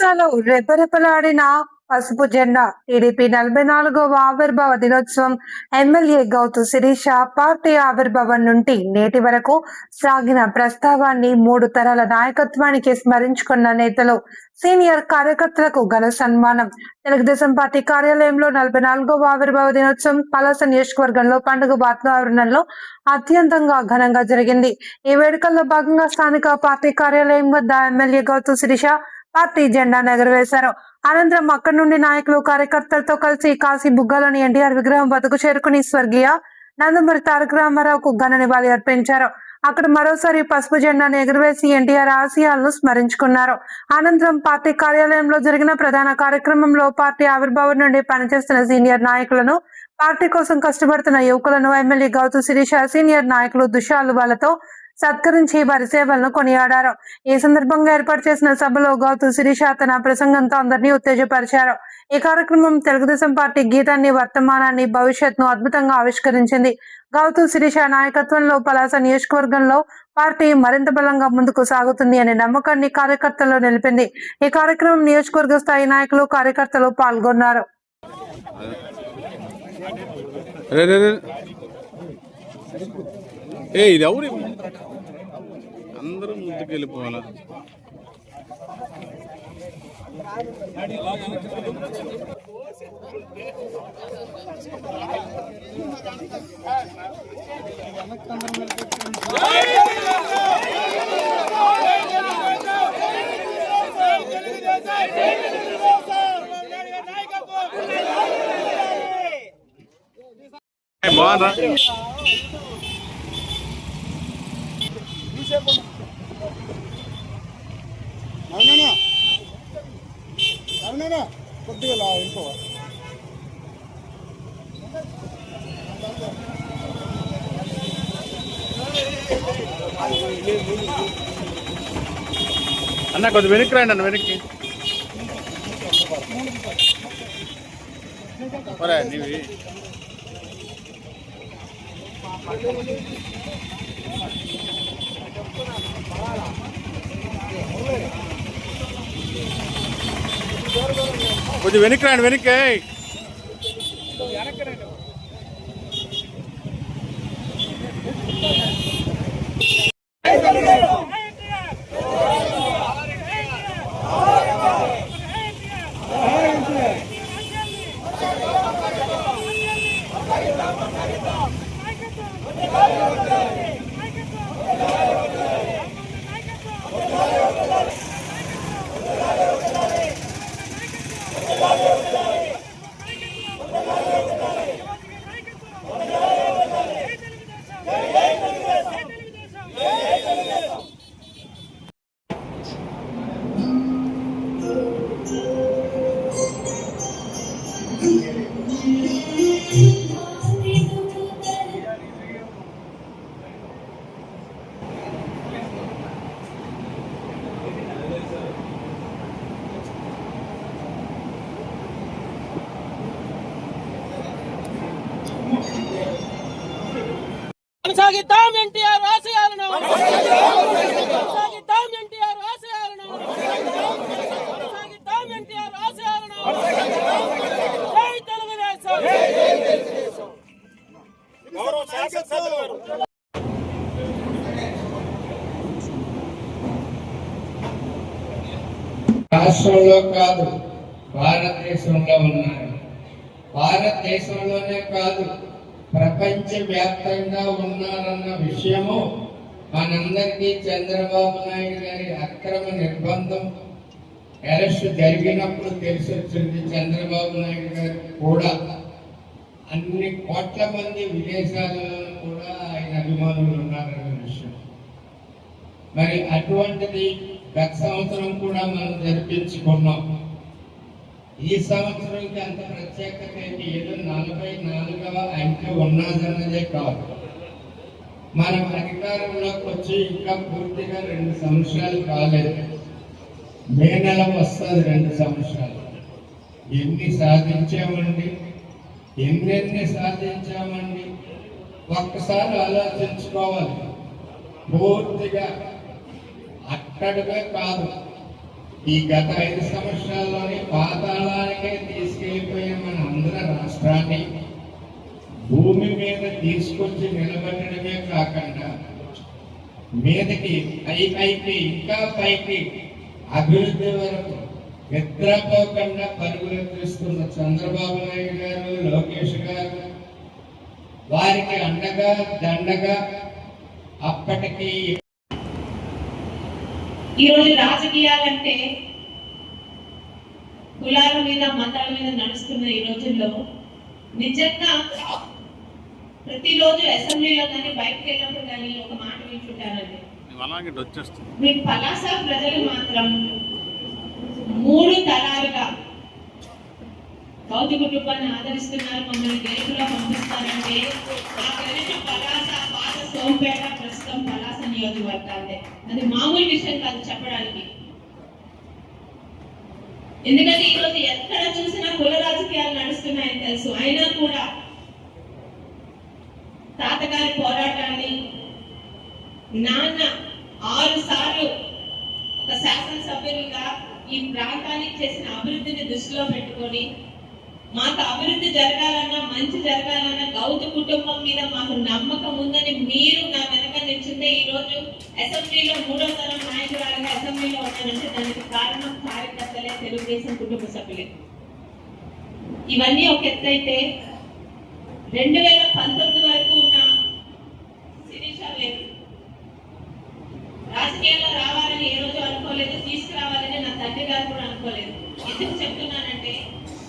రాష్ట్రాల్లో రెపరెపలాడిన పసుపు జెండా. టీడీపీ 44వ ఆవిర్భావ దినోత్సవం. ఎమ్మెల్యే గౌతు శిరీష పార్టీ ఆవిర్భావం నుండి నేటి వరకు సాగిన ప్రస్తావాన్ని 3 తరాల నాయకత్వానికి స్మరించుకున్న నేతలు, సీనియర్ కార్యకర్తలకు ఘన సన్మానం. తెలుగుదేశం పార్టీ కార్యాలయంలో 44వ ఆవిర్భావ దినోత్సవం పలాస నియోజకవర్గంలో పండుగ వాతావరణంలో అత్యంతంగా ఘనంగా జరిగింది. ఈ వేడుకల్లో భాగంగా స్థానిక పార్టీ కార్యాలయం వద్ద ఎమ్మెల్యే గౌతు శిరీష పార్టీ జెండాను ఎగురవేశారు. అనంతరం అక్కడి నుండి నాయకులు, కార్యకర్తలతో కలిసి కాశీ బుగ్గలోని ఎన్టీఆర్ విగ్రహం వద్దకు చేరుకుని స్వర్గీయ నందమూరి తారక రామారావుకు ఘన నివాళి అర్పించారు. అక్కడ మరోసారి పసుపు జెండాను ఎగురవేసి ఎన్టీఆర్ ఆశయాలను స్మరించుకున్నారు. అనంతరం పార్టీ కార్యాలయంలో జరిగిన ప్రధాన కార్యక్రమంలో పార్టీ ఆవిర్భావం నుండి పనిచేస్తున్న సీనియర్ నాయకులను, పార్టీ కోసం కష్టపడుతున్న యువకులను ఎమ్మెల్యే గౌతు శిరీష సీనియర్ నాయకులు దుశాలువాలతో సత్కరించి వారి సేవలను కొనియాడారు. ఈ సందర్భంగా ఏర్పాటు చేసిన సభలో గౌతు శిరీష తన ప్రసంగంతో అందరినీ ఉత్తేజపరిచారు. ఈ కార్యక్రమం తెలుగుదేశం పార్టీ గీతాన్ని, వర్తమానాన్ని, భవిష్యత్తును అద్భుతంగా ఆవిష్కరించింది. గౌతు శిరీష నాయకత్వంలో పలాస నియోజకవర్గంలో పార్టీ మరింత బలంగా ముందుకు సాగుతుంది అనే నమ్మకాన్ని కార్యకర్తల్లో నిలిపింది. ఈ కార్యక్రమం నియోజకవర్గ స్థాయి నాయకులు, కార్యకర్తలు పాల్గొన్నారు. ఇది ఎవరు అందరూ ముందుకు వెళ్ళిపోవాలా? బాగుందా? కొద్దిగా ఇంకో అన్న కొద్దిగా వెనక్కి రండి అన్న, వెనక్కి నీవి కొంచెం వెనక్కి రండి, వెనక్కి కొనసాగిద్దాం ఎన్టీఆర్ ఆశయాలను, కొనసాగిద్దాం ఎన్టీఆర్ ఆశయాలను, కొనసాగిద్దాం ఎన్టీఆర్ ఆశయాలను. జై తెలుగుదేశం. రాష్ట్రంలో కాదు, భారతదేశంలో ఉన్నారు. భారతదేశంలోనే కాదు, ప్రపంచ వ్యాప్తంగా ఉన్నారన్న విషయము మనందరికీ చంద్రబాబు నాయుడు గారి అక్రమ నిర్బంధం అరెస్ట్ జరిగినప్పుడు తెలిసి వచ్చింది. చంద్రబాబు నాయుడు గారు కూడా అన్ని కోట్ల మంది విదేశాలలో కూడా ఆయన అభిమానులు ఉన్నారన్న విషయం. మరి అటువంటిది గత సంవత్సరం కూడా మనం జరిపించుకున్నాం. ఈ సంవత్సరంకి అంత ప్రత్యేకత ఏంటి? ఏదో 44వ అంకె ఉన్నదన్నదే కాదు. మనం అధికారంలోకి వచ్చి ఇంకా పూర్తిగా 2 సంవత్సరాలు కాలేదు. మే నెల వస్తుంది 2 సంవత్సరాలు. ఎన్ని సాధించామండి, ఎన్నెన్ని సాధించామండి ఒక్కసారి ఆలోచించుకోవాలి. పూర్తిగా అక్కడిగా కాదు, ఈ గత 5 సంవత్సరాల్లోనే పాతాళానికే తీసుకెళ్లిపోయిన మన ఆంధ్ర రాష్ట్రాన్ని భూమి మీద తీసుకొచ్చి నిలబెట్టడమే కాకుండా మీదకి పైకి ఇంకా పైకి అభివృద్ధి వరకు నిద్రపోకుండా పరుగులెత్తిస్తున్న చంద్రబాబు నాయుడు గారు, లోకేష్ గారు, వారికి అండగా దండగా అప్పటికి ఈరోజు రాజకీయాలంటే కులాల మీద మతాల మీద నడుస్తున్న ఈ రోజుల్లో నిజంగా ప్రతిరోజు అసెంబ్లీలో కానీ బయటకు వెళ్ళినప్పుడు కానీ ఒక మాట వింటుంటానండి. అలాగే వచ్చేస్తుంది. మీ పలాస ప్రజలు మాత్రం 3 తరాలుగా గౌతు కుటుంబాన్ని ఆదరిస్తున్నారు, మమ్మల్ని గెలుపులో పంపిస్తారంటే ఆ వెనక పలాస పాత సోంపేట ప్రస్తుతం పలాస నియోజకవర్గాలే. అది మామూలు విషయం కాదు చెప్పడానికి. ఎందుకంటే ఈరోజు ఎక్కడ చూసినా కుల రాజకీయాలు నడుస్తున్నాయని తెలుసు. అయినా కూడా తాతగారి పోరాటాన్ని నాన్న 6 సార్లు ఒక శాసనసభ్యులుగా ఈ ప్రాంతానికి చేసిన అభివృద్ధిని దృష్టిలో పెట్టుకొని మాకు అభివృద్ధి జరగాలన్నా మంచి జరగాలన్నా గౌతు కుటుంబం మీద మాకు నమ్మకం ఉందని మీరు నా వెనక నిల్చుంటే ఈ రోజు అసెంబ్లీలో 3వ తరం నాయకురాలుగా అసెంబ్లీలో ఉన్నానంటే దానికి కారణం కార్యకర్తలే, తెలుగుదేశం కుటుంబ సభ్యులే. ఇవన్నీ ఒక ఎత్తైతే 2019 వరకు ఉన్న శిరీష వేరు. రాజకీయాల్లో రావాలని ఏ రోజు అనుకోలేదు, తీసుకురావాలని నా తండ్రి గారు కూడా అనుకోలేదు. ఎందుకు చెప్తున్నానంటే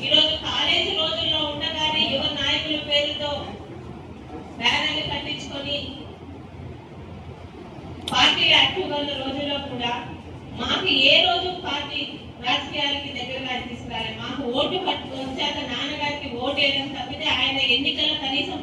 ఈరోజు కాలేజీ రోజుల్లో ఉండగానే యువ నాయకుల పేరుతో బ్యానర్లు కట్టించుకొని పార్టీ యాక్టివ్గా ఉన్న రోజుల్లో కూడా మాకు ఏ రోజు పార్టీ రాజకీయాలకి దగ్గరగా తీసుకురాలి. మాకు ఓటు వచ్చాక నాన్నగారికి ఓటు వేయడం తప్పితే ఆయన ఎన్నికల్లో కనీసం